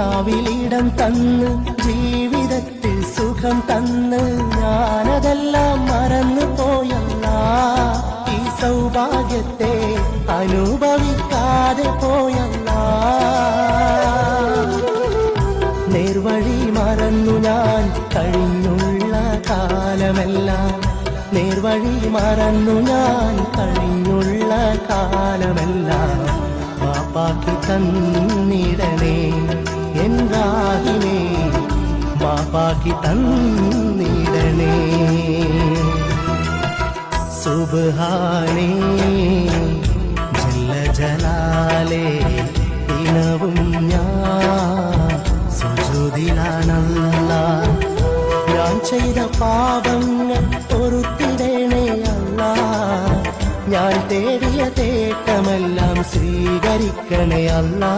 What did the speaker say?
നാവിലിടം തന്ന് ജീവിതത്തിൽ സുഖം തന്ന് ഞാനതെല്ലാം മറന്നു പോയല്ല. ഈ സൗഭാഗ്യത്തെ അനുഭവിക്കാതെ പോയല്ല. നേർവഴി മറന്നു ഞാൻ കഴിഞ്ഞുള്ള കാലമെല്ലാം, നേർവഴി മറന്നു ഞാൻ കഴിഞ്ഞുള്ള കാലമെല്ലാം മാപ്പാക്കി തന്നിടണേ എൻ റാഹിമേ, മാപ്പാക്കി തന്നിടണേ. സുബ്ഹാനേ ജല്ല ജലാലേ, ദിനവും ഞാൻ സുജൂദിലാണല്ലാ. ഞാൻ ചെയ്ത പാപങ്ങൾ പൊറുത്തിടണേ അല്ലാ. ഞാൻ തേടിയ തേട്ടമെല്ലാം സ്വീകരിക്കണേ അല്ലാ.